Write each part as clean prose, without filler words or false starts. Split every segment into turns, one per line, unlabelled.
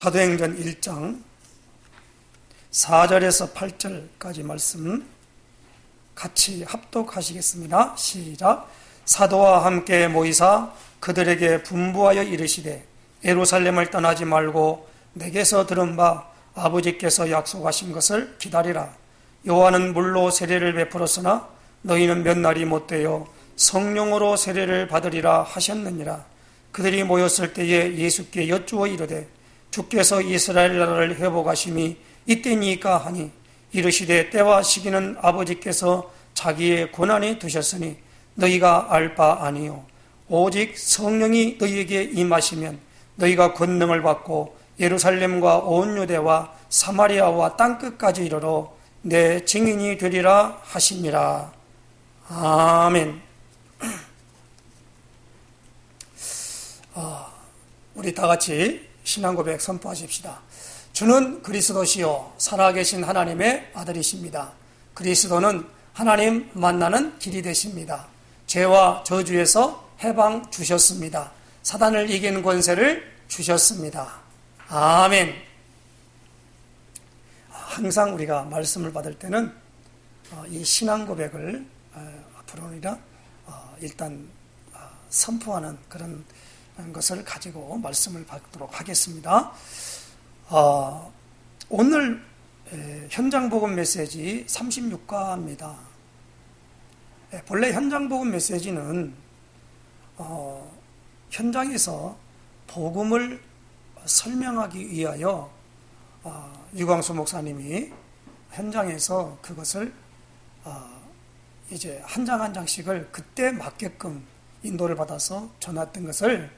사도행전 1장 4절에서 8절까지 말씀 같이 합독하시겠습니다. 시작. 사도와 함께 모이사 그들에게 분부하여 이르시되 예루살렘을 떠나지 말고 내게서 들은 바 아버지께서 약속하신 것을 기다리라. 요한은 물로 세례를 베풀었으나 너희는 몇 날이 못되어 성령으로 세례를 받으리라 하셨느니라. 그들이 모였을 때에 예수께 여쭈어 이르되 주께서 이스라엘 나라를 회복하심이 이때니까 하니 이르시되 때와 시기는 아버지께서 자기의 권한에 두셨으니 너희가 알 바 아니요 오직 성령이 너희에게 임하시면 너희가 권능을 받고 예루살렘과 온 유대와 사마리아와 땅끝까지 이르러 내 증인이 되리라 하시니라. 아멘. 우리 다 같이 신앙 고백 선포하십시다. 주는 그리스도시요 살아계신 하나님의 아들이십니다. 그리스도는 하나님 만나는 길이 되십니다. 죄와 저주에서 해방 주셨습니다. 사단을 이기는 권세를 주셨습니다. 아멘. 항상 우리가 말씀을 받을 때는 이 신앙 고백을 앞으로 일단 선포하는 그런 것을 가지고 말씀을 받도록 하겠습니다. 오늘 현장복음 메시지 36과입니다. 본래 현장복음 메시지는 현장에서 복음을 설명하기 위하여 유광수 목사님이 현장에서 그것을 이제 한 장 한 장씩을 그때 맞게끔 인도를 받아서 전했던 것을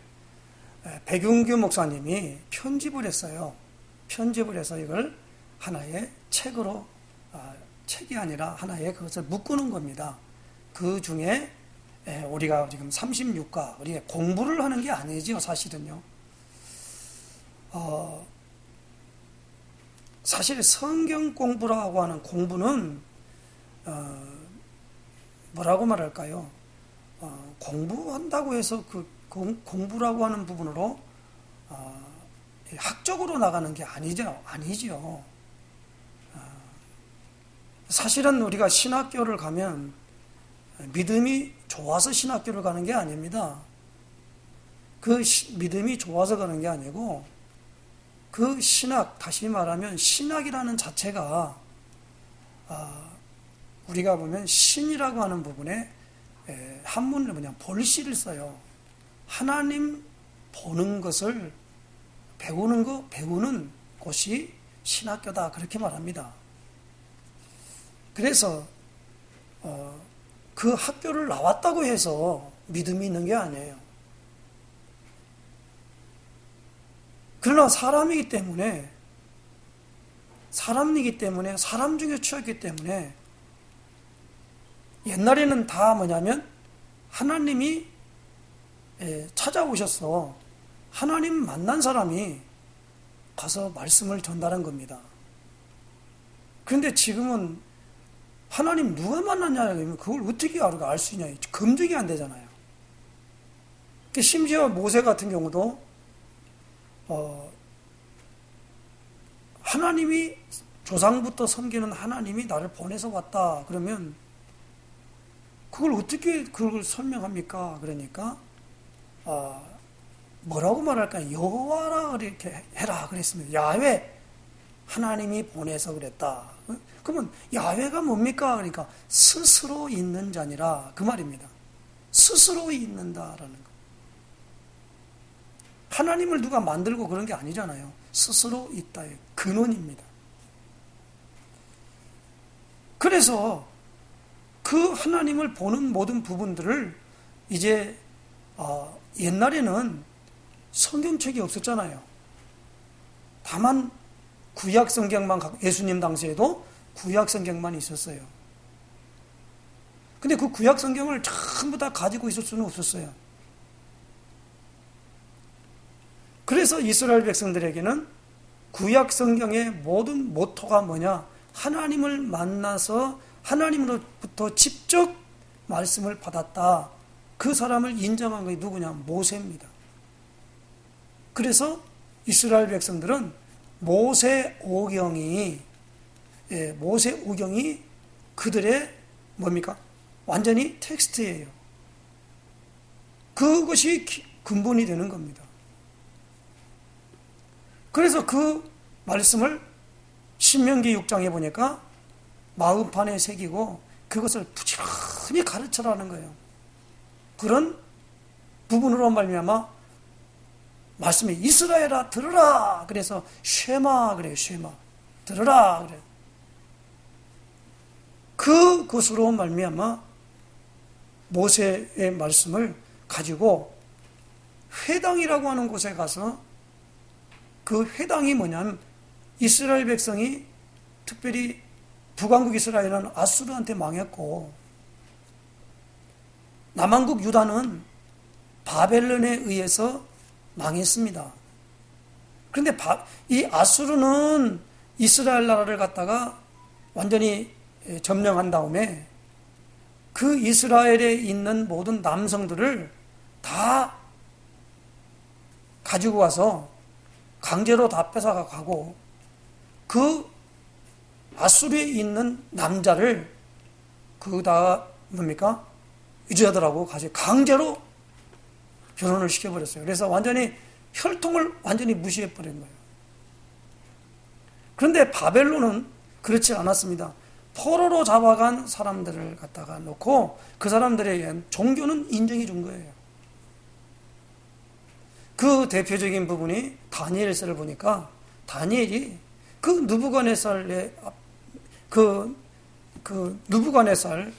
백윤규 목사님이 편집을 했어요. 편집을 해서 이걸 하나의 책으로, 책이 아니라 하나의 그것을 묶는 겁니다. 그 중에 우리가 지금 36과, 우리가 공부를 하는 게 아니지요, 사실은요. 사실 성경 공부라고 하는 공부는, 뭐라고 말할까요? 공부한다고 해서 그 공부라고 하는 부분으로 학적으로 나가는 게 아니죠. 사실은 우리가 신학교를 가면 믿음이 좋아서 신학교를 가는 게 아닙니다. 그 믿음이 좋아서 가는 게 아니고 그 신학, 다시 말하면 신학이라는 자체가 우리가 보면 신이라고 하는 부분에 한문으로 그냥 볼시를 써요. 하나님 보는 것을 배우는 곳이 신학교다, 그렇게 말합니다. 그래서 그 학교를 나왔다고 해서 믿음이 있는 게 아니에요. 그러나 사람이기 때문에 사람 중에 취했기 때문에 옛날에는 다 뭐냐면 하나님이 찾아오셔서 하나님 만난 사람이 가서 말씀을 전달한 겁니다. 그런데 지금은 하나님 누가 만났냐면 그걸 어떻게 알 수 있냐, 검증이 안 되잖아요. 심지어 모세 같은 경우도 하나님이 조상부터 섬기는 하나님이 나를 보내서 왔다 그러면 그걸 어떻게 그걸 설명합니까? 그러니까 뭐라고 말할까요? 여호와라 이렇게 해라 그랬습니다. 야훼, 하나님이 보내서 그랬다. 그러면 야훼가 뭡니까? 그러니까 스스로 있는 자니라, 그 말입니다. 스스로 있는다라는 거. 하나님을 누가 만들고 그런 게 아니잖아요. 스스로 있다의 근원입니다. 그래서 그 하나님을 보는 모든 부분들을 이제 옛날에는 성경책이 없었잖아요. 다만 구약 성경만, 예수님 당시에도 구약 성경만 있었어요. 근데 그 구약 성경을 전부 다 가지고 있을 수는 없었어요. 그래서 이스라엘 백성들에게는 구약 성경의 모든 모토가 뭐냐? 하나님을 만나서 하나님으로부터 직접 말씀을 받았다. 그 사람을 인정한 것이 누구냐? 모세입니다. 그래서 이스라엘 백성들은 모세오경이 그들의 뭡니까? 완전히 텍스트예요. 그것이 근본이 되는 겁니다. 그래서 그 말씀을 신명기 6장에 보니까 마음판에 새기고 그것을 부지런히 가르쳐라는 거예요. 그런 부분으로 말미암아 말씀이 이스라엘아 들으라. 그래서 쉐마 그래요. 쉐마 들으라 그래요. 그것으로 말미암아 모세의 말씀을 가지고 회당이라고 하는 곳에 가서 그 회당이 뭐냐면 이스라엘 백성이 특별히 북왕국 이스라엘은 아수르한테 망했고 남왕국 유다는 바벨론에 의해서 망했습니다. 그런데 이 아수르는 이스라엘 나라를 갖다가 완전히 점령한 다음에 그 이스라엘에 있는 모든 남성들을 다 가지고 와서 강제로 다 뺏어가 가고 그 아수르에 있는 남자를 그다 뭡니까? 유저들하고 같이 강제로 결혼을 시켜버렸어요. 그래서 완전히 혈통을 완전히 무시해버린 거예요. 그런데 바벨론은 그렇지 않았습니다. 포로로 잡아간 사람들을 갖다가 놓고 그 사람들에게 종교는 인정해 준 거예요. 그 대표적인 부분이 다니엘서를 보니까 다니엘이 그 느부갓네살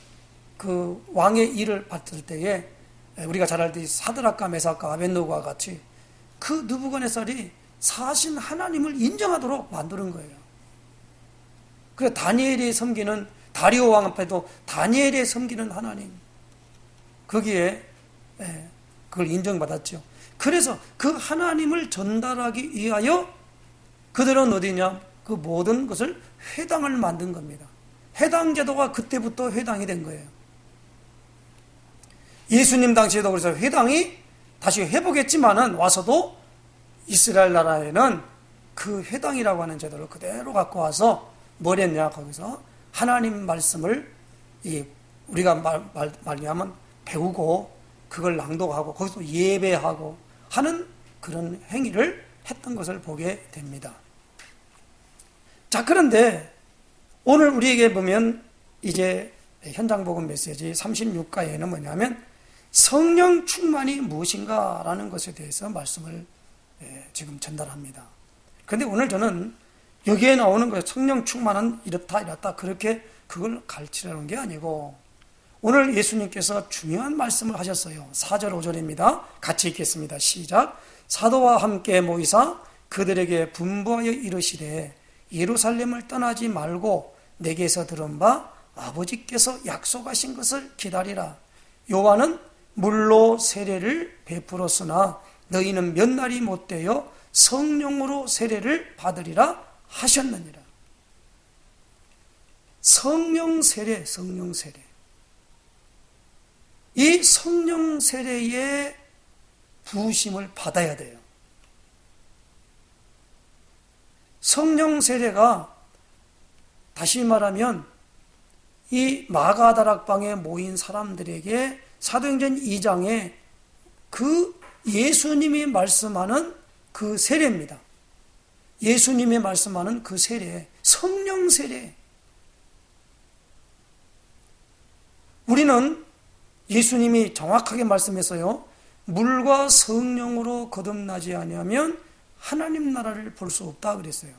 그 왕의 일을 받을 때에 우리가 잘 알듯이 사드락과 메삭과 아벳노고와 같이 그 느부갓네살이 사신 하나님을 인정하도록 만드는 거예요. 그래서 다니엘이 섬기는 다리오 왕 앞에도 다니엘이 섬기는 하나님 거기에 그걸 인정받았죠. 그래서 그 하나님을 전달하기 위하여 그들은 어디냐? 그 모든 것을 회당을 만든 겁니다. 회당 제도가 그때부터 회당이 된 거예요. 예수님 당시에도 그래서 회당이 다시 회복했지만은 와서도 이스라엘 나라에는 그 회당이라고 하는 제도를 그대로 갖고 와서 뭘 했냐? 거기서 하나님 말씀을 우리가 말하면 배우고 그걸 낭독하고 거기서 예배하고 하는 그런 행위를 했던 것을 보게 됩니다. 자, 그런데 오늘 우리에게 보면 이제 현장복음 메시지 36가에는 뭐냐면 성령 충만이 무엇인가라는 것에 대해서 말씀을 지금 전달합니다. 그런데 오늘 저는 여기에 나오는 거예요. 성령 충만은 이렇다 그렇게 그걸 가르치려는 게 아니고 오늘 예수님께서 중요한 말씀을 하셨어요. 4절 5절입니다. 같이 읽겠습니다. 시작. 사도와 함께 모이사 그들에게 분부하여 이르시되 예루살렘을 떠나지 말고 내게서 들은 바 아버지께서 약속하신 것을 기다리라. 요한은 물로 세례를 베풀었으나 너희는 몇 날이 못되어 성령으로 세례를 받으리라 하셨느니라. 성령 세례. 이 성령 세례의 부으심을 받아야 돼요. 성령 세례가 다시 말하면 이 마가다락방에 모인 사람들에게 사도행전 2장에 그 예수님이 말씀하는 그 세례입니다. 예수님이 말씀하는 그 세례, 성령 세례. 우리는 예수님이 정확하게 말씀했어요. 물과 성령으로 거듭나지 아니하면 하나님 나라를 볼 수 없다 그랬어요.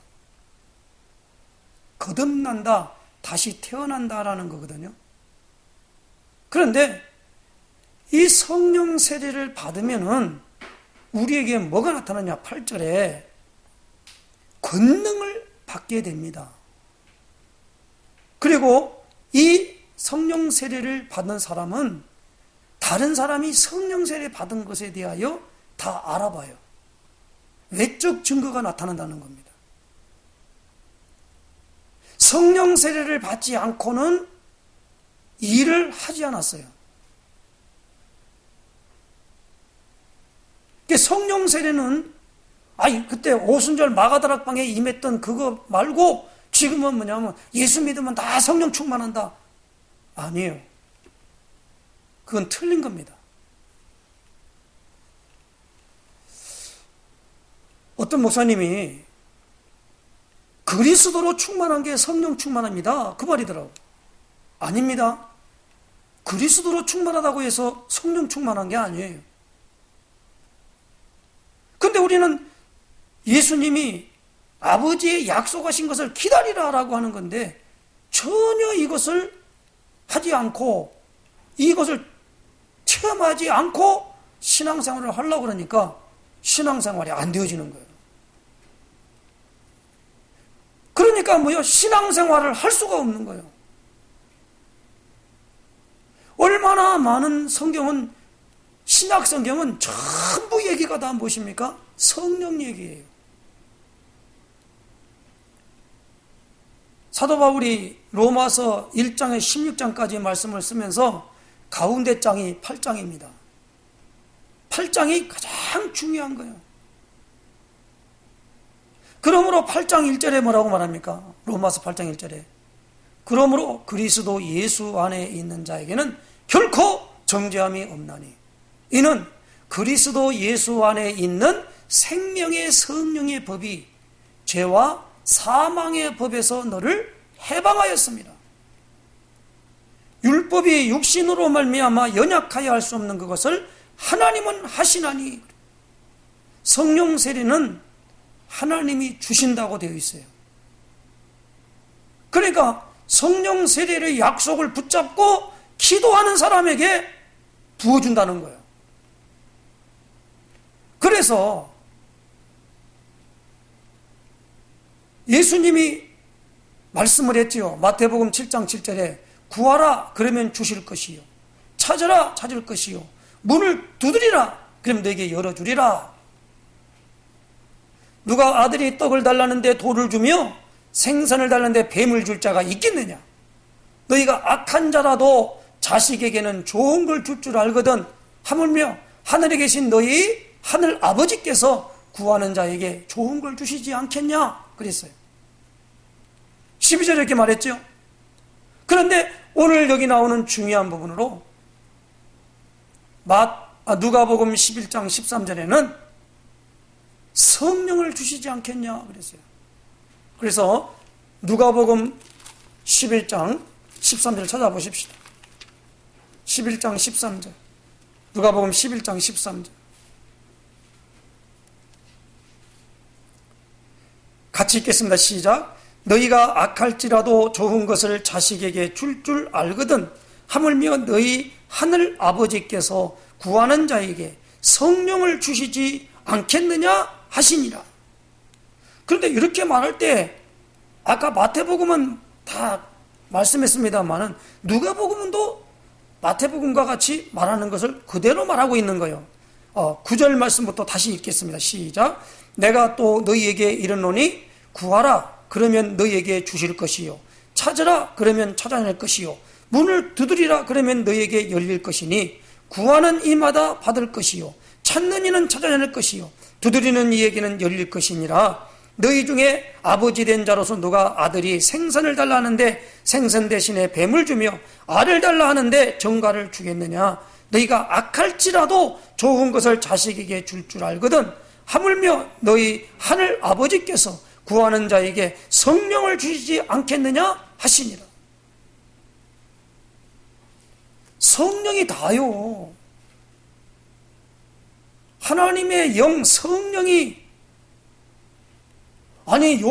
거듭난다, 다시 태어난다라는 거거든요. 그런데 이 성령 세례를 받으면은 우리에게 뭐가 나타나냐? 8절에 권능을 받게 됩니다. 그리고 이 성령 세례를 받는 사람은 다른 사람이 성령 세례 받은 것에 대하여 다 알아봐요. 외적 증거가 나타난다는 겁니다. 성령 세례를 받지 않고는 일을 하지 않았어요. 성령 세례는 아니, 그때 오순절 마가다락방에 임했던 그거 말고 지금은 뭐냐면 예수 믿으면 다 성령 충만한다. 아니에요. 그건 틀린 겁니다. 어떤 목사님이 그리스도로 충만한 게 성령 충만합니다. 그 말이더라고. 아닙니다. 그리스도로 충만하다고 해서 성령 충만한 게 아니에요. 근데 우리는 예수님이 아버지의 약속하신 것을 기다리라라고 하는 건데 전혀 이것을 하지 않고 이것을 체험하지 않고 신앙생활을 하려고 그러니까 신앙생활이 안 되어지는 거예요. 그러니까 신앙생활을 할 수가 없는 거예요. 얼마나 많은 성경은, 신약 성경은 전부 얘기가 다 무엇입니까? 성령 얘기예요. 사도 바울이 로마서 1장에 16장까지 말씀을 쓰면서 가운데 장이 8장입니다. 8장이 가장 중요한 거예요. 그러므로 8장 1절에 뭐라고 말합니까? 로마서 8장 1절에 그러므로 그리스도 예수 안에 있는 자에게는 결코 정죄함이 없나니 이는 그리스도 예수 안에 있는 생명의 성령의 법이 죄와 사망의 법에서 너를 해방하였습니다. 율법이 육신으로 말미암아 연약하여 할 수 없는 그것을 하나님은 하시나니 성령 세례는 하나님이 주신다고 되어 있어요. 그러니까 성령 세례의 약속을 붙잡고 기도하는 사람에게 부어준다는 거예요. 그래서 예수님이 말씀을 했지요. 마태복음 7장 7절에 구하라 그러면 주실 것이요 찾으라 찾을 것이요 문을 두드리라 그럼 너에게 열어주리라. 누가 아들이 떡을 달라는데 돌을 주며 생선을 달라는데 뱀을 줄 자가 있겠느냐? 너희가 악한 자라도 자식에게는 좋은 걸 줄 줄 알거든 하물며 하늘에 계신 너희 하늘 아버지께서 구하는 자에게 좋은 걸 주시지 않겠냐? 그랬어요. 12절에 이렇게 말했죠. 그런데 오늘 여기 나오는 중요한 부분으로 누가복음 11장 13절에는 성령을 주시지 않겠냐 그랬어요. 그래서 누가복음 11장 13절 찾아보십시다. 11장 13절 누가복음 11장 13절 같이 읽겠습니다. 시작. 너희가 악할지라도 좋은 것을 자식에게 줄 알거든 하물며 너희 하늘 아버지께서 구하는 자에게 성령을 주시지 않겠느냐 하시니라. 그런데 이렇게 말할 때 아까 마태복음은 다 말씀했습니다만은 누가복음도 마태복음과 같이 말하는 것을 그대로 말하고 있는 거예요. 9절 말씀부터 다시 읽겠습니다. 시작. 내가 또 너희에게 이르노니 구하라 그러면 너희에게 주실 것이요 찾으라 그러면 찾아낼 것이요 문을 두드리라 그러면 너희에게 열릴 것이니 구하는 이마다 받을 것이요 찾는 이는 찾아낼 것이요 두드리는 이에게는 열릴 것이니라. 너희 중에 아버지 된 자로서 누가 아들이 생선을 달라 하는데 생선 대신에 뱀을 주며 알을 달라 하는데 정갈을 주겠느냐? 너희가 악할지라도 좋은 것을 자식에게 줄 알거든 하물며 너희 하늘 아버지께서 구하는 자에게 성령을 주시지 않겠느냐 하시니라. 성령이 다요. 하나님의 영 성령이 아니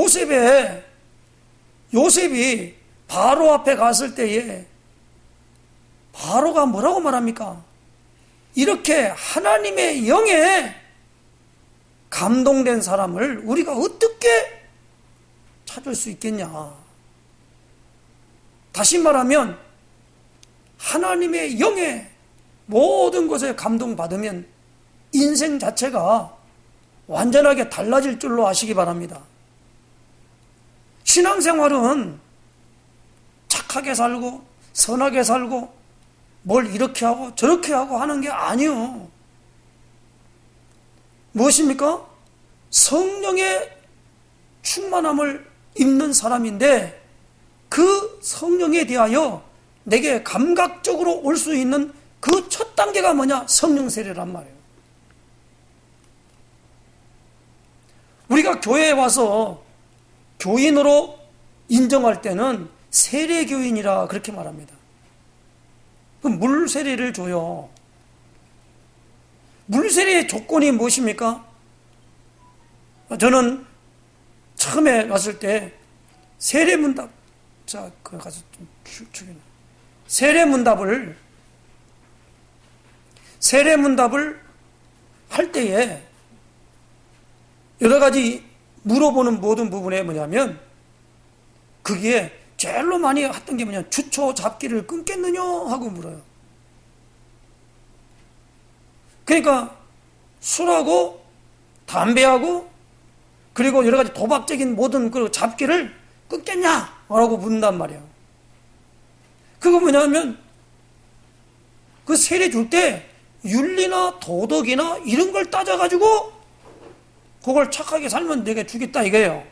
요셉이 바로 앞에 갔을 때에 바로가 뭐라고 말합니까? 이렇게 하나님의 영에 감동된 사람을 우리가 어떻게 찾을 수 있겠냐? 다시 말하면 하나님의 영에 모든 것에 감동받으면 인생 자체가 완전하게 달라질 줄로 아시기 바랍니다. 신앙생활은 착하게 살고 선하게 살고 뭘 이렇게 하고 저렇게 하고 하는 게 아니요. 무엇입니까? 성령의 충만함을 입는 사람인데 그 성령에 대하여 내게 감각적으로 올 수 있는 그 첫 단계가 뭐냐? 성령 세례란 말이에요. 우리가 교회에 와서 교인으로 인정할 때는 세례교인이라 그렇게 말합니다. 그럼 물 세례를 줘요. 물 세례의 조건이 무엇입니까? 저는 처음에 왔을 때 세례문답, 자, 그 가서 좀 추긴. 세례문답을 할 때에 여러 가지 물어보는 모든 부분에 뭐냐면, 그게 제일로 많이 했던 게 뭐냐, 주초 잡기를 끊겠느냐 하고 물어요. 그러니까 술하고 담배하고 그리고 여러 가지 도박적인 모든 그 잡기를 끊겠냐? 라고 묻는단 말이에요. 그거 뭐냐면, 그 세례 줄 때 윤리나 도덕이나 이런 걸 따져가지고 그걸 착하게 살면 내게 주겠다 이거예요.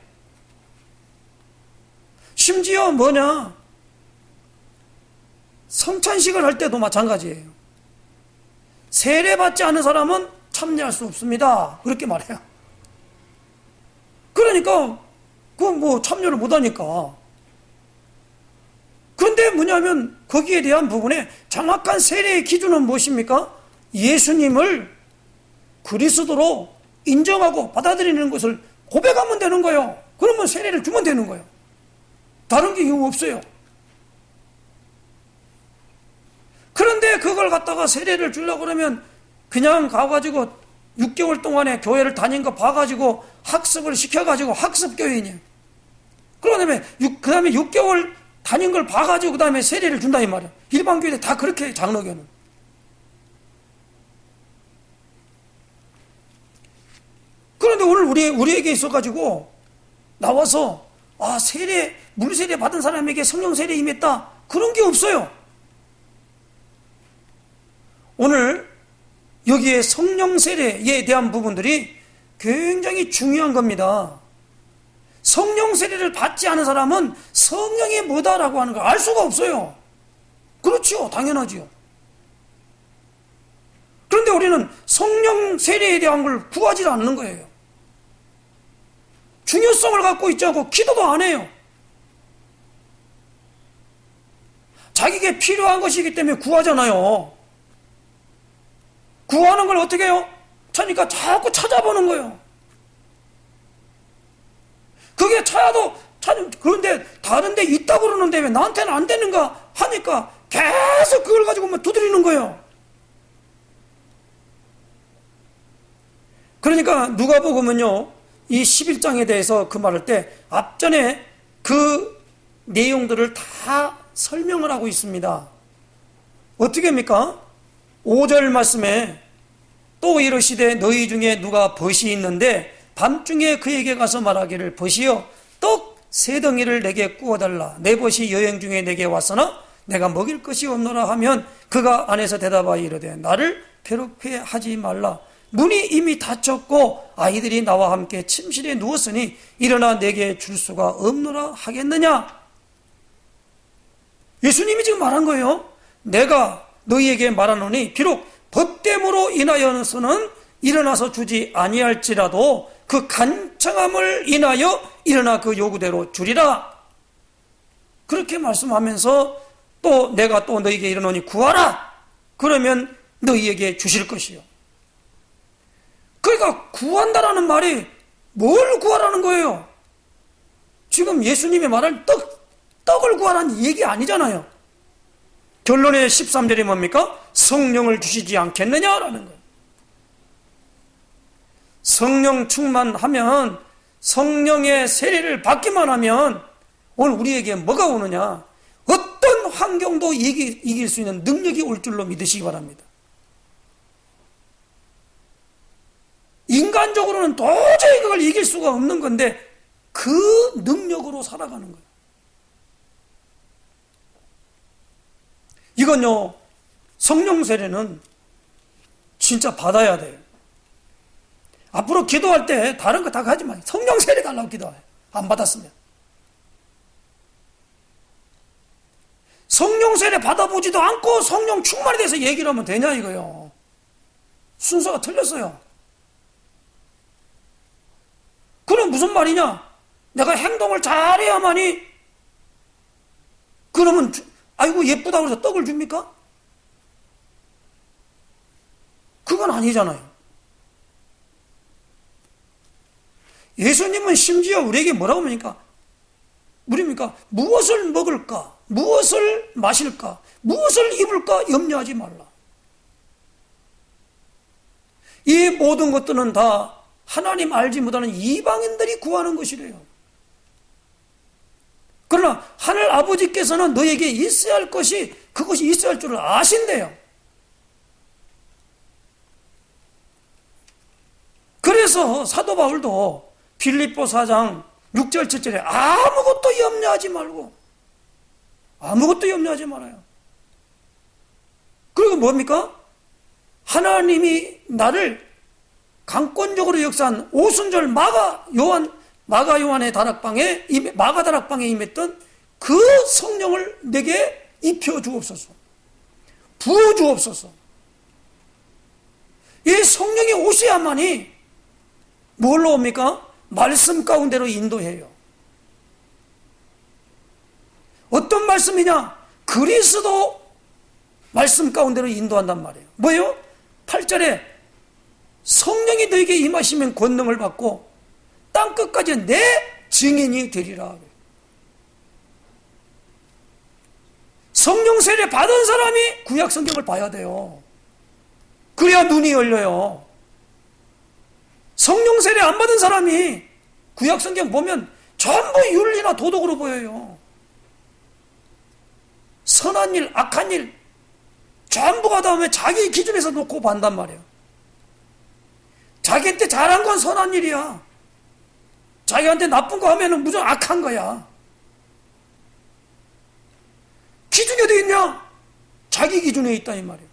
심지어 뭐냐, 성찬식을 할 때도 마찬가지예요. 세례받지 않은 사람은 참여할 수 없습니다. 그렇게 말해요. 그러니까 그 참여를 못하니까. 그런데 뭐냐면 거기에 대한 부분에 정확한 세례의 기준은 무엇입니까? 예수님을 그리스도로 인정하고 받아들이는 것을 고백하면 되는 거예요. 그러면 세례를 주면 되는 거예요. 다른 게 이유 없어요. 그런데 그걸 갖다가 세례를 주려고 그러면 그냥 가가지고 6개월 동안에 교회를 다닌 거 봐가지고 학습을 시켜가지고 학습교인이에요. 그 다음에 6개월 다닌 걸 봐가지고 그 다음에 세례를 준다 이 말이에요. 일반 교회 다 그렇게 해요, 장로교는. 그런데 오늘 우리에게 있어가지고 나와서 물세례 받은 사람에게 성령 세례 임했다, 그런 게 없어요. 오늘 여기에 성령 세례에 대한 부분들이 굉장히 중요한 겁니다. 성령 세례를 받지 않은 사람은 성령이 뭐다라고 하는 걸 알 수가 없어요. 그렇죠, 당연하지요. 그런데 우리는 성령 세례에 대한 걸 구하지 않는 거예요. 중요성을 갖고 있지 않고 기도도 안 해요. 자기에게 필요한 것이기 때문에 구하잖아요. 구하는 걸 어떻게 해요? 그러니까 자꾸 찾아보는 거예요. 그게 그런데 다른 데 있다고 그러는데 왜 나한테는 안 되는가 하니까 계속 그걸 가지고 두드리는 거예요. 그러니까 누가복음은요, 이 11장에 대해서 그 말할 때 앞전에 그 내용들을 다 설명을 하고 있습니다. 어떻게 합니까? 5절 말씀에 또 이르시되 너희 중에 누가 벗이 있는데 밤중에 그에게 가서 말하기를 벗이여 떡 3덩이를 내게 구워달라. 내 벗이 여행 중에 내게 왔으나 내가 먹일 것이 없노라 하면 그가 안에서 대답하여 이르되 나를 괴롭게 하지 말라. 문이 이미 닫혔고 아이들이 나와 함께 침실에 누웠으니 일어나 내게 줄 수가 없노라 하겠느냐. 예수님이 지금 말한 거예요. 내가 너희에게 말하노니 비록 벗됨으로 인하여서는 일어나서 주지 아니할지라도 그 간청함을 인하여 일어나 그 요구대로 주리라. 그렇게 말씀하면서 또 내가 또 너희에게 이르노니 구하라. 그러면 너희에게 주실 것이요. 그러니까 구한다라는 말이 뭘 구하라는 거예요? 지금 예수님이 말한 떡을 구하라는 얘기 아니잖아요. 결론의 13절이 뭡니까? 성령을 주시지 않겠느냐라는 거예요. 성령 충만하면, 성령의 세례를 받기만 하면 오늘 우리에게 뭐가 오느냐? 어떤 환경도 이길 수 있는 능력이 올 줄로 믿으시기 바랍니다. 인간적으로는 도저히 그걸 이길 수가 없는 건데 그 능력으로 살아가는 거예요. 이건요, 성령 세례는 진짜 받아야 돼요. 앞으로 기도할 때 다른 거 다 하지 마. 성령 세례 달라고 기도해. 안 받았으면. 성령 세례 받아보지도 않고 성령 충만에 대해서 얘기를 하면 되냐 이거요. 순서가 틀렸어요. 그럼 무슨 말이냐? 내가 행동을 잘해야만이 그러면 아이고 예쁘다고 해서 떡을 줍니까? 그건 아니잖아요. 예수님은 심지어 우리에게 뭐라고 합니까? 무엇을 먹을까? 무엇을 마실까? 무엇을 입을까? 염려하지 말라. 이 모든 것들은 다 하나님 알지 못하는 이방인들이 구하는 것이래요. 그러나 하늘 아버지께서는 너에게 있어야 할 것이 그것이 있어야 할 줄을 아신대요. 그래서 사도 바울도 빌립보 4장 6절 7절에 아무것도 염려하지 말아요. 그리고 뭡니까? 하나님이 나를 강권적으로 역사한 오순절 마가 요한의 다락방에 마가 다락방에 임했던 그 성령을 내게 입혀 주옵소서. 부어 주옵소서. 이 성령이 오셔야만이 뭘로 옵니까? 말씀 가운데로 인도해요. 어떤 말씀이냐? 그리스도 말씀 가운데로 인도한단 말이에요. 뭐예요? 8절에 성령이 너에게 임하시면 권능을 받고 땅끝까지 내 증인이 되리라. 성령 세례 받은 사람이 구약 성경을 봐야 돼요. 그래야 눈이 열려요. 성령 세례 안 받은 사람이 구약 성경 보면 전부 윤리나 도덕으로 보여요. 선한 일, 악한 일 전부가 다음에 자기 기준에서 놓고 반단 말이에요. 자기한테 잘한 건 선한 일이야. 자기한테 나쁜 거 하면은 무조건 악한 거야. 기준이 어디 있냐? 자기 기준에 있다 이 말이에요.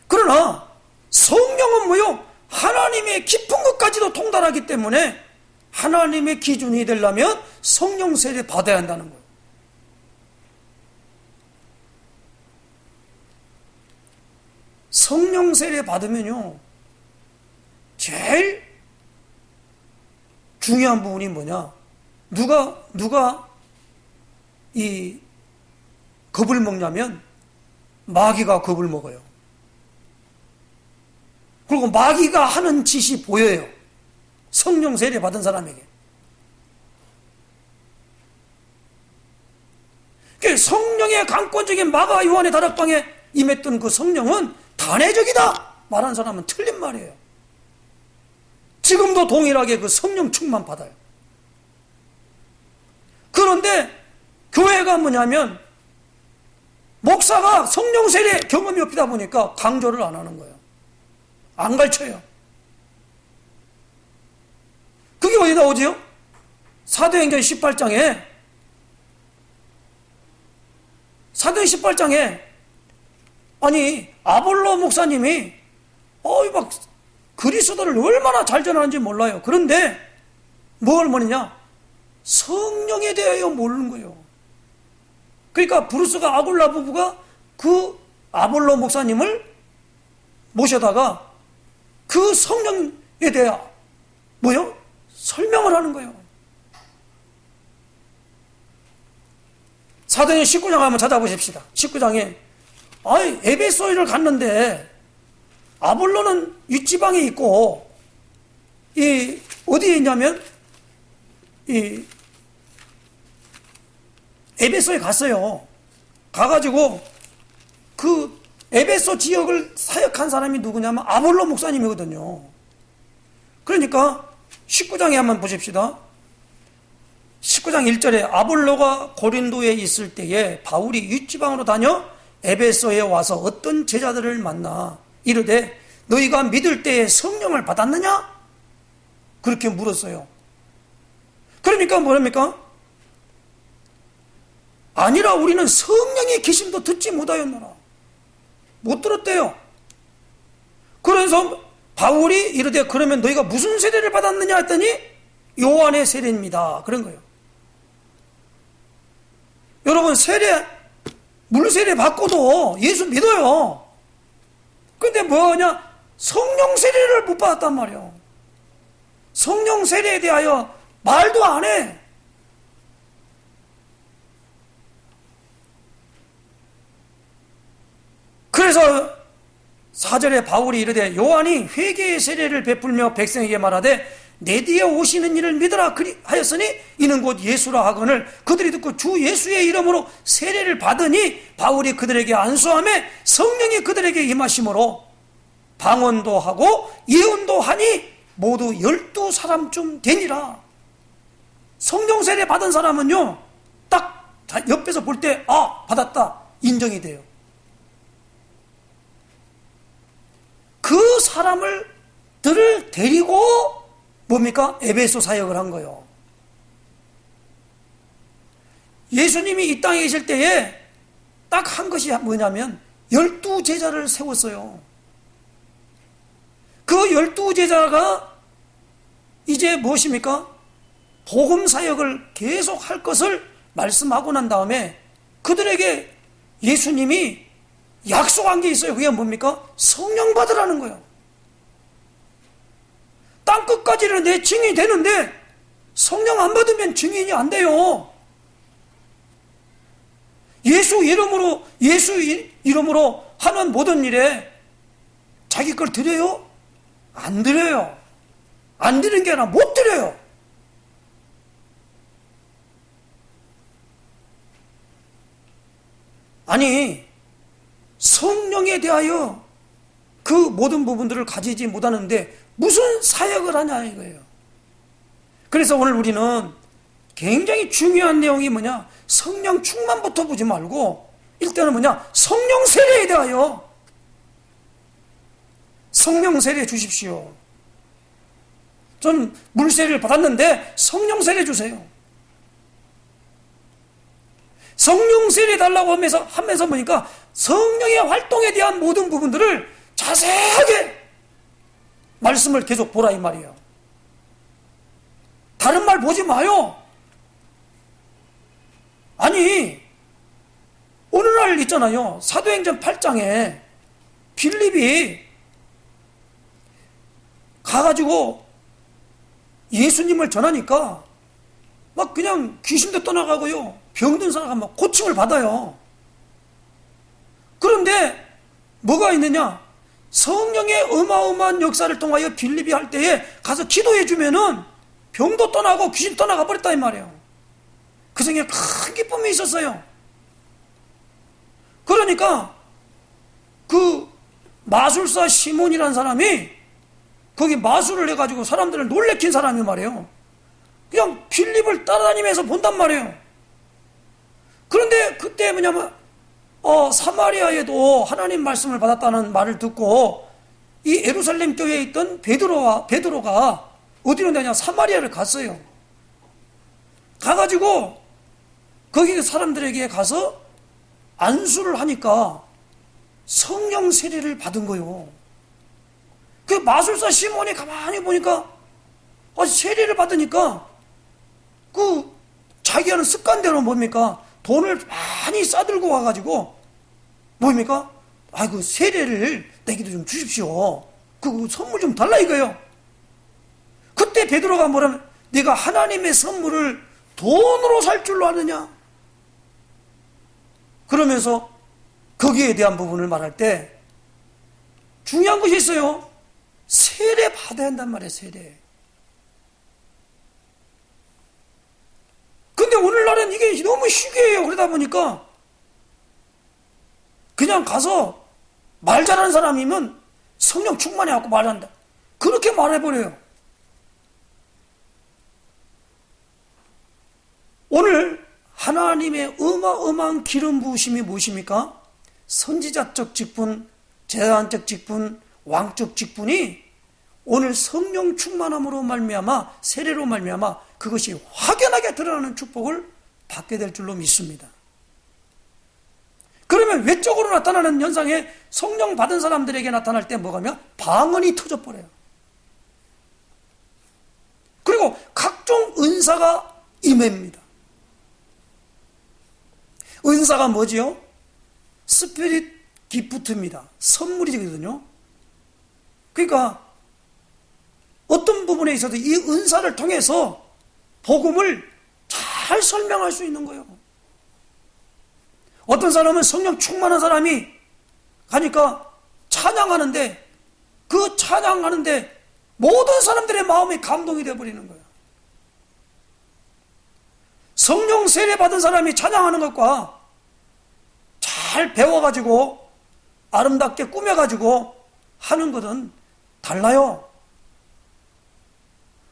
그러나 성령은 뭐요? 하나님의 깊은 것까지도 통달하기 때문에 하나님의 기준이 되려면 성령 세례 받아야 한다는 거예요. 성령 세례 받으면요, 제일 중요한 부분이 뭐냐? 누가 이 겁을 먹냐면 마귀가 겁을 먹어요. 그리고 마귀가 하는 짓이 보여요. 성령 세례 받은 사람에게. 성령의 강권적인 마가 요한의 다락방에 임했던 그 성령은 단회적이다 말하는 사람은 틀린 말이에요. 지금도 동일하게 그 성령 충만 받아요. 그런데 교회가 뭐냐면 목사가 성령 세례 경험이 없다 보니까 강조를 안 하는 거예요. 안 가르쳐요. 그게 어디 나오지요? 사도행전 18장에 아니 아볼로 목사님이 막 그리스도를 얼마나 잘 전하는지 몰라요. 그런데 뭘 모르냐? 성령에 대하여 모르는 거예요. 그러니까 브루스가 아굴라 부부가 그 아볼로 목사님을 모셔다가 그 성령에 대해 뭐요? 설명을 하는 거예요. 사도행전 19장 한번 찾아보십시다. 19장에 에베소를 갔는데 아볼로는 윗지방에 있고 이 어디에 있냐면 이 에베소에 갔어요. 가가지고 그 에베소 지역을 사역한 사람이 누구냐면 아볼로 목사님이거든요. 그러니까 19장에 한번 보십시다. 19장 1절에 아볼로가 고린도에 있을 때에 바울이 윗지방으로 다녀 에베소에 와서 어떤 제자들을 만나 이르되 너희가 믿을 때에 성령을 받았느냐? 그렇게 물었어요. 그러니까 뭐랍니까? 아니라 우리는 성령의 계심도 듣지 못하였노라. 못 들었대요. 그래서 바울이 이르되 그러면 너희가 무슨 세례를 받았느냐 했더니 요한의 세례입니다. 그런 거예요. 여러분 물세례 받고도 예수 믿어요. 근데 뭐냐? 성령 세례를 못 받았단 말이에요. 성령 세례에 대하여 말도 안 해. 그래서 4절에 바울이 이르되 요한이 회개의 세례를 베풀며 백성에게 말하되 내 뒤에 오시는 이를 믿으라 하였으니 이는 곧 예수라 하거늘 그들이 듣고 주 예수의 이름으로 세례를 받으니 바울이 그들에게 안수하매 성령이 그들에게 임하심으로 방언도 하고 예언도 하니 모두 12사람쯤 되니라. 성령 세례 받은 사람은요 딱 옆에서 볼 때 받았다 인정이 돼요. 그 사람들을 데리고 뭡니까? 에베소 사역을 한 거예요. 예수님이 이 땅에 계실 때에 딱 한 것이 뭐냐면 12제자를 세웠어요. 그 12제자가 이제 무엇입니까? 복음 사역을 계속 할 것을 말씀하고 난 다음에 그들에게 예수님이 약속한 게 있어요. 그게 뭡니까? 성령 받으라는 거예요. 땅끝까지는 내 증인이 되는데 성령 안 받으면 증인이 안 돼요. 예수 이름으로 하는 모든 일에 자기 걸 드려요? 안 드려요. 안 드리는 게 아니라 못 드려요. 아니 성령에 대하여 그 모든 부분들을 가지지 못하는데 무슨 사역을 하냐 이거예요. 그래서 오늘 우리는 굉장히 중요한 내용이 뭐냐? 성령 충만부터 보지 말고 일단은 뭐냐? 성령 세례에 대하여 성령 세례 주십시오. 전 물세례를 받았는데 성령 세례 주세요. 성령 세례 달라고 하면서 보니까 성령의 활동에 대한 모든 부분들을 자세하게 말씀을 계속 보라 이 말이에요. 다른 말 보지 마요. 아니 어느 날 있잖아요. 사도행전 8장에 빌립이 가가지고 예수님을 전하니까 막 그냥 귀신도 떠나가고요. 병든 사람가 막 고침을 받아요. 그런데 뭐가 있느냐? 성령의 어마어마한 역사를 통하여 빌립이 할 때에 가서 기도해 주면은 병도 떠나고 귀신 떠나가 버렸다 이 말이에요. 그 생에 큰 기쁨이 있었어요. 그러니까 그 마술사 시몬이라는 사람이 거기 마술을 해가지고 사람들을 놀래킨 사람이 말이에요. 그냥 빌립을 따라다니면서 본단 말이에요. 그런데 그때 뭐냐면 사마리아에도 하나님 말씀을 받았다는 말을 듣고 이 예루살렘 교회에 있던 베드로가 어디로 가냐? 사마리아를 갔어요. 가가지고 거기 사람들에게 가서 안수를 하니까 성령 세례를 받은 거예요. 그 마술사 시몬이 가만히 보니까 세례를 받으니까 그 자기 하는 습관대로 뭡니까? 돈을 많이 싸들고 와가지고 뭡니까? 그 세례를 내기도 좀 주십시오. 그 선물 좀 달라 이거예요. 그때 베드로가 뭐라면 네가 하나님의 선물을 돈으로 살 줄로 아느냐? 그러면서 거기에 대한 부분을 말할 때 중요한 것이 있어요. 세례 받아야 한단 말이에요. 세례. 근데 오늘날은 이게 너무 희귀해요. 그러다 보니까 그냥 가서 말 잘하는 사람이면 성령 충만해갖고 말한다. 그렇게 말해버려요. 오늘 하나님의 어마어마한 기름 부으심이 무엇입니까? 선지자적 직분, 제사장적 직분, 왕적 직분이 오늘 성령 충만함으로 말미암아 세례로 말미암아 그것이 확연하게 드러나는 축복을 받게 될 줄로 믿습니다. 그러면 외적으로 나타나는 현상에 성령 받은 사람들에게 나타날 때 뭐가면 방언이 터져버려요. 그리고 각종 은사가 임합니다. 은사가 뭐지요? 스피릿 기프트입니다. 선물이거든요. 그러니까 어떤 부분에 있어도 이 은사를 통해서 복음을 잘 설명할 수 있는 거예요. 어떤 사람은 성령 충만한 사람이 가니까 찬양하는데 그 찬양하는데 모든 사람들의 마음이 감동이 되어버리는 거예요. 성령 세례 받은 사람이 찬양하는 것과 잘 배워가지고 아름답게 꾸며가지고 하는 것은 달라요.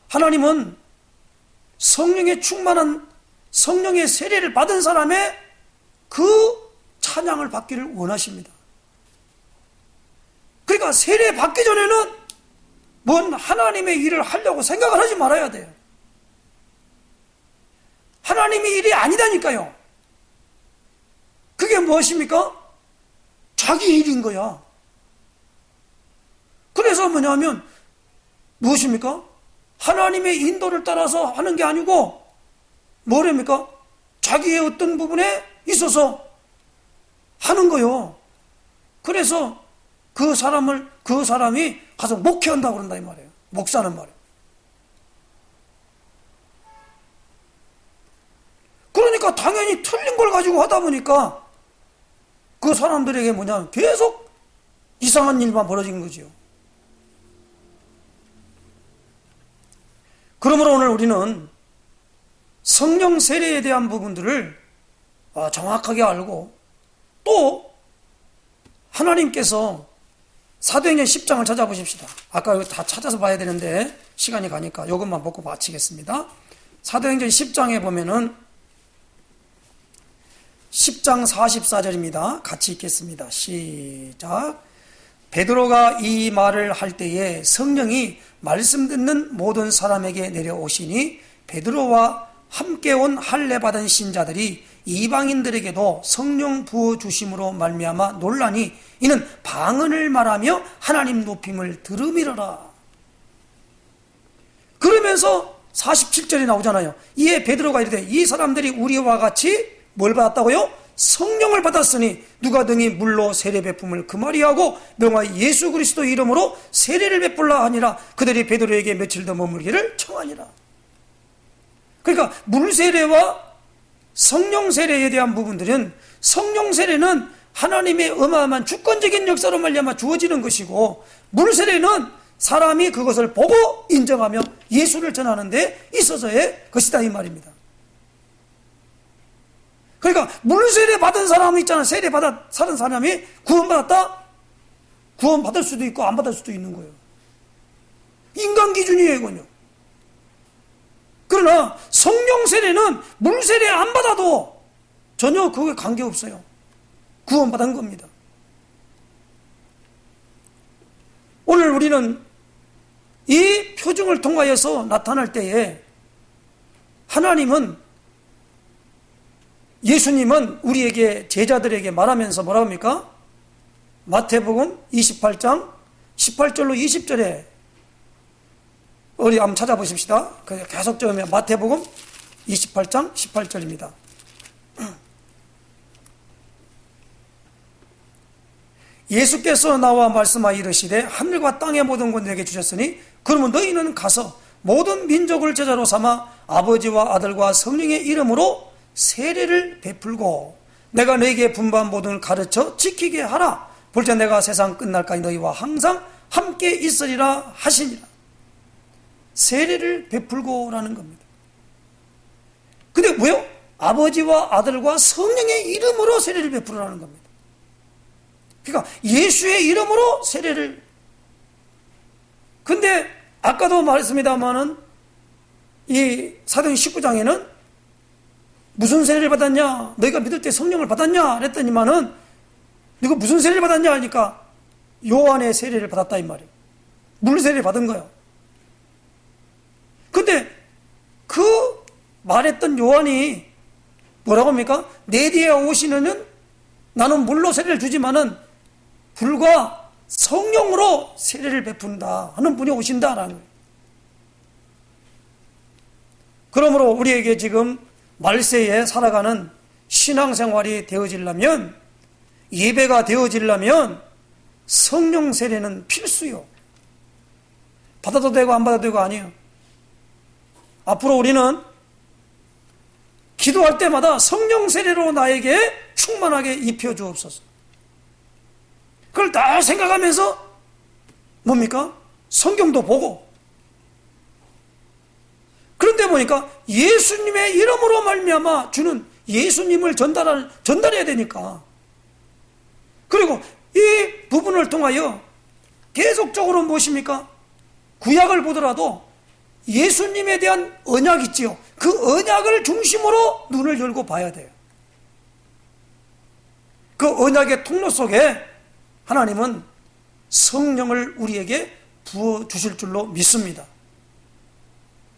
하나님은 성령의 충만한 성령의 세례를 받은 사람의 그 찬양을 받기를 원하십니다. 그러니까 세례 받기 전에는 뭔 하나님의 일을 하려고 생각을 하지 말아야 돼요. 하나님의 일이 아니다니까요. 그게 무엇입니까? 자기 일인 거야. 그래서 뭐냐면 무엇입니까? 하나님의 인도를 따라서 하는 게 아니고 뭐랍니까? 자기의 어떤 부분에 있어서 하는 거요. 그래서 그 사람이 가서 목회한다고 그런다 이 말이에요. 목사는 말이에요. 그러니까 당연히 틀린 걸 가지고 하다 보니까 그 사람들에게 뭐냐 계속 이상한 일만 벌어진 거지요. 그러므로 오늘 우리는 성령 세례에 대한 부분들을 정확하게 알고 또 하나님께서 사도행전 10장을 찾아보십시다. 아까 이거 다 찾아서 봐야 되는데 시간이 가니까 이것만 보고 마치겠습니다. 사도행전 10장에 보면은 10장 44절입니다. 같이 읽겠습니다. 시작. 베드로가 이 말을 할 때에 성령이 말씀 듣는 모든 사람에게 내려오시니 베드로와 함께 온 할례 받은 신자들이 이방인들에게도 성령 부어 주심으로 말미암아 놀라니 이는 방언을 말하며 하나님 높임을 들음이러라. 그러면서 47절이 나오잖아요. 이에 베드로가 이르되 이 사람들이 우리와 같이 뭘 받았다고요? 성령을 받았으니 누가 등이 물로 세례 베품을 금하리하고 명하여 예수 그리스도 이름으로 세례를 베풀라 하니라. 그들이 베드로에게 며칠 더 머물기를 청하니라. 그러니까 물 세례와 성령 세례에 대한 부분들은 성령 세례는 하나님의 어마어마한 주권적인 역사로 말미암아 주어지는 것이고 물 세례는 사람이 그것을 보고 인정하며 예수를 전하는 데 있어서의 것이다 이 말입니다. 그러니까 물 세례 받은 사람이 있잖아. 세례 받아 사는 사람이 구원받았다? 구원받을 수도 있고 안 받을 수도 있는 거예요. 인간 기준이에요 이건요. 그러나 성령 세례는 물 세례 안 받아도 전혀 그게 관계없어요. 구원받은 겁니다. 오늘 우리는 이 표징을 통하여서 나타날 때에 하나님은 예수님은 우리에게 제자들에게 말하면서 뭐라고 합니까? 마태복음 28장 18절로 20절에 우리 한번 찾아보십시다. 계속 적으면 마태복음 28장 18절입니다. 예수께서 나와 말씀하여 이르시되 하늘과 땅의 모든 것 내게 주셨으니 그러면 너희는 가서 모든 민족을 제자로 삼아 아버지와 아들과 성령의 이름으로 세례를 베풀고 내가 너희에게 분부한 모든 가르쳐 지키게 하라. 볼자 내가 세상 끝날까지 너희와 항상 함께 있으리라 하시니라. 세례를 베풀고라는 겁니다. 근데 왜요? 아버지와 아들과 성령의 이름으로 세례를 베풀으라는 겁니다. 그러니까 예수의 이름으로 세례를. 근데 아까도 말했습니다마는 이 사도행 19장에는 무슨 세례를 받았냐? 너희가 믿을 때 성령을 받았냐? 그랬더니만은 너희가 무슨 세례를 받았냐? 하니까 요한의 세례를 받았다 이 말이에요. 물 세례를 받은 거예요. 근데 그 말했던 요한이 뭐라고 합니까? 내 뒤에 오시는 나는 물로 세례를 주지만은 불과 성령으로 세례를 베푼다 하는 분이 오신다라는 거예요. 그러므로 우리에게 지금 말세에 살아가는 신앙생활이 되어지려면, 예배가 되어지려면 성령 세례는 필수요. 받아도 되고 안 받아도 되고 아니에요. 앞으로 우리는 기도할 때마다 성령 세례로 나에게 충만하게 입혀 주옵소서. 그걸 다 생각하면서 뭡니까? 성경도 보고, 그런데 보니까 예수님의 이름으로 말미암아 주는 예수님을 전달해야 되니까, 그리고 이 부분을 통하여 계속적으로 무엇입니까? 구약을 보더라도 예수님에 대한 언약이 있지요. 그 언약을 중심으로 눈을 열고 봐야 돼요. 그 언약의 통로 속에 하나님은 성령을 우리에게 부어주실 줄로 믿습니다.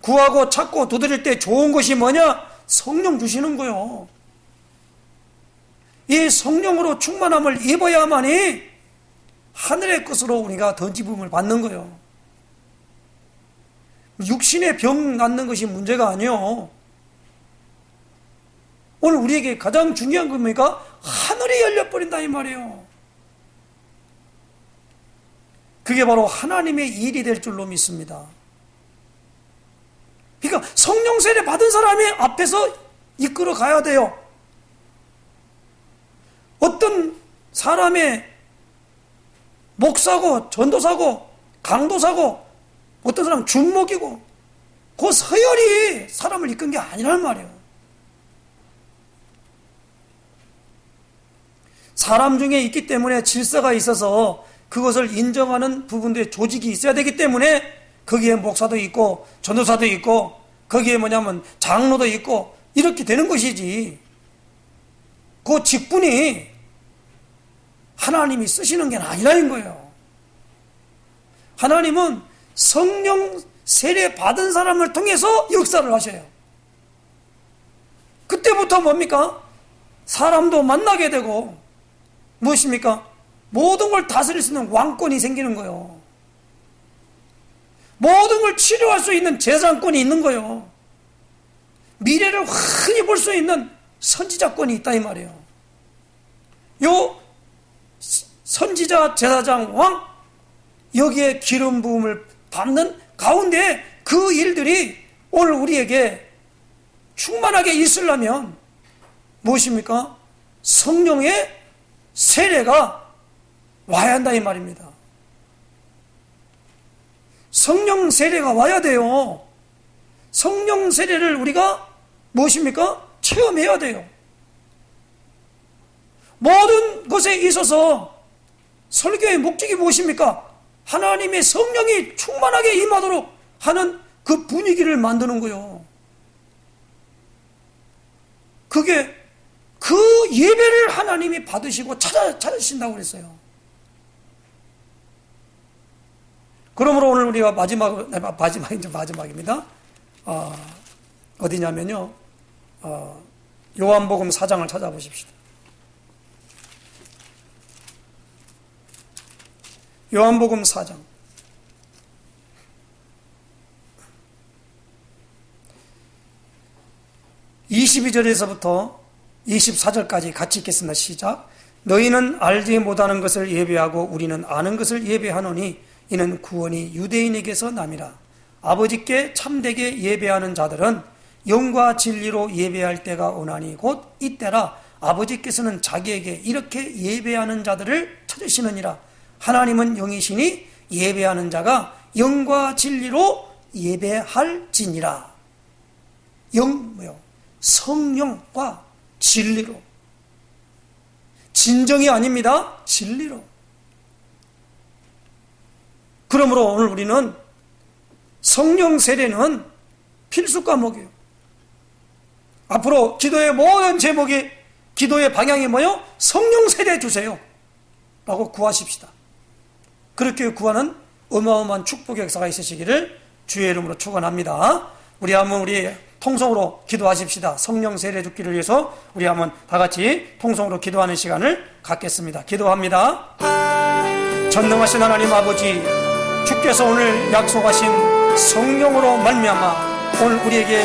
구하고 찾고 두드릴 때 좋은 것이 뭐냐? 성령 주시는 거요. 이 성령으로 충만함을 입어야만이 하늘의 것으로 우리가 던지붐을 받는 거요. 육신의 병 낫는 것이 문제가 아니요. 오늘 우리에게 가장 중요한 겁니까? 하늘이 열려버린다 이 말이에요. 그게 바로 하나님의 일이 될 줄로 믿습니다. 그러니까 성령 세례 받은 사람이 앞에서 이끌어 가야 돼요. 어떤 사람의 목사고 전도사고 강도사고 어떤 사람은 준목이고 그 서열이 사람을 이끈 게 아니란 말이에요. 사람 중에 있기 때문에 질서가 있어서 그것을 인정하는 부분들의 조직이 있어야 되기 때문에 거기에 목사도 있고 전도사도 있고 거기에 뭐냐면 장로도 있고 이렇게 되는 것이지, 그 직분이 하나님이 쓰시는 게 아니라는 거예요. 하나님은 성령 세례 받은 사람을 통해서 역사를 하셔요. 그때부터 뭡니까? 사람도 만나게 되고 무엇입니까? 모든 걸 다스릴 수 있는 왕권이 생기는 거예요. 모든 걸 치료할 수 있는 재산권이 있는 거예요. 미래를 흔히 볼 수 있는 선지자권이 있다 이 말이에요. 요 선지자, 제사장, 왕, 여기에 기름 부음을 받는 가운데 그 일들이 오늘 우리에게 충만하게 있으려면 무엇입니까? 성령의 세례가 와야 한다 이 말입니다. 성령 세례가 와야 돼요. 성령 세례를 우리가 무엇입니까? 체험해야 돼요. 모든 것에 있어서 설교의 목적이 무엇입니까? 하나님의 성령이 충만하게 임하도록 하는 그 분위기를 만드는 거예요. 그게 그 예배를 하나님이 받으시고 찾으신다고 그랬어요. 그러므로 오늘 우리가 마지막입니다. 어디냐면요. 요한복음 4장을 찾아보십시다. 요한복음 4장. 22절에서부터 24절까지 같이 읽겠습니다. 시작. 너희는 알지 못하는 것을 예배하고 우리는 아는 것을 예배하노니 이는 구원이 유대인에게서 남이라. 아버지께 참되게 예배하는 자들은 영과 진리로 예배할 때가 오나니 곧 이때라. 아버지께서는 자기에게 이렇게 예배하는 자들을 찾으시느니라. 하나님은 영이시니 예배하는 자가 영과 진리로 예배할지니라. 성령과 진리로. 진정이 아닙니다. 진리로. 그러므로 오늘 우리는 성령 세례는 필수 과목이에요. 앞으로 기도의 모든 제목이, 기도의 방향이 뭐요? 성령 세례 주세요 라고 구하십시다. 그렇게 구하는 어마어마한 축복의 역사가 있으시기를 주의 이름으로 축원합니다. 우리 한번 우리 통성으로 기도하십시다. 성령 세례 줍기를 위해서 우리 한번 다 같이 통성으로 기도하는 시간을 갖겠습니다. 기도합니다. 전능하신 하나님 아버지, 주께서 오늘 약속하신 성령으로 말미암아 오늘 우리에게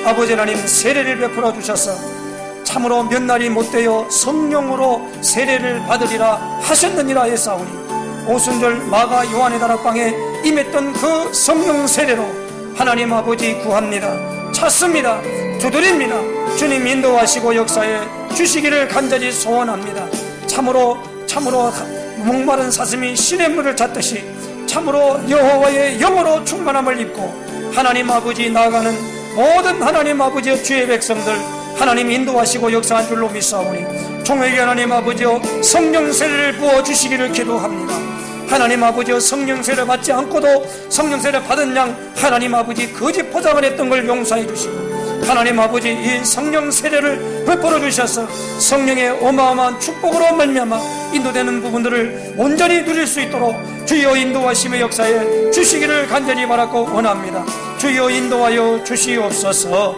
아버지 하나님 세례를 베풀어 주셔서 참으로 몇 날이 못되어 성령으로 세례를 받으리라 하셨느니라 했사오니 오순절 마가 요한의 다락방에 임했던 그 성령 세례로 하나님 아버지 구합니다. 찾습니다. 두드립니다. 주님 인도하시고 역사에 주시기를 간절히 소원합니다. 참으로 목마른 사슴이 시냇물을 찾듯이 참으로 여호와의 영으로 충만함을 입고 하나님 아버지 나아가는 모든 하나님 아버지의 주의 백성들 하나님 인도하시고 역사한 줄로 믿사오니 종에게 하나님 아버지여 성령 세례를 부어주시기를 기도합니다. 하나님 아버지여 성령 세례 받지 않고도 성령 세례 받은 양 하나님 아버지 거짓 포장을 했던 걸 용서해 주시고 하나님 아버지 이 성령 세례를 베풀어 주셔서 성령의 어마어마한 축복으로 말미암아 인도되는 부분들을 온전히 누릴 수 있도록 주여 인도하심의 역사에 주시기를 간절히 바라고 원합니다. 주여 인도하여 주시옵소서.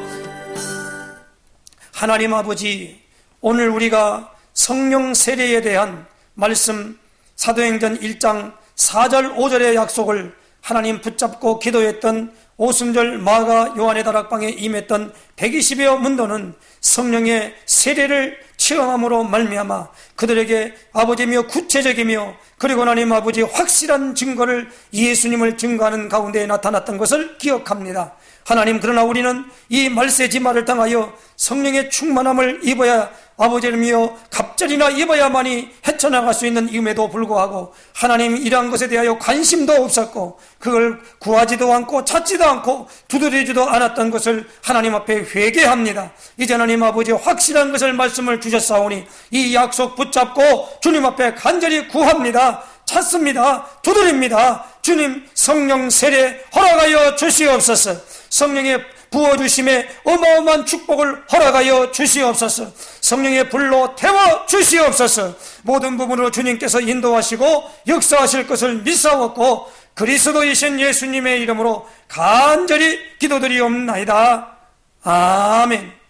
하나님 아버지, 오늘 우리가 성령 세례에 대한 말씀 사도행전 1장 4절 5절의 약속을 하나님 붙잡고 기도했던 오순절 마가 요한의 다락방에 임했던 120여 문도는 성령의 세례를 체험함으로 말미암아 그들에게 아버지며 구체적이며 그리고 하나님 아버지 확실한 증거를 예수님을 증거하는 가운데 나타났던 것을 기억합니다. 하나님, 그러나 우리는 이 말세지마를 당하여 성령의 충만함을 입어야 아버지를미어 갑절이나 입어야만이 헤쳐나갈 수 있는 임에도 불구하고 하나님 이러한 것에 대하여 관심도 없었고 그걸 구하지도 않고 찾지도 않고 두드리지도 않았던 것을 하나님 앞에 회개합니다. 이제 하나님 아버지 확실한 것을 말씀을 주셨사오니 이 약속 붙잡고 주님 앞에 간절히 구합니다. 찾습니다. 두드립니다. 주님 성령 세례 허락하여 주시옵소서. 성령의 부어주심에 어마어마한 축복을 허락하여 주시옵소서. 성령의 불로 태워 주시옵소서. 모든 부분으로 주님께서 인도하시고 역사하실 것을 믿사옵고 그리스도이신 예수님의 이름으로 간절히 기도드리옵나이다. 아멘.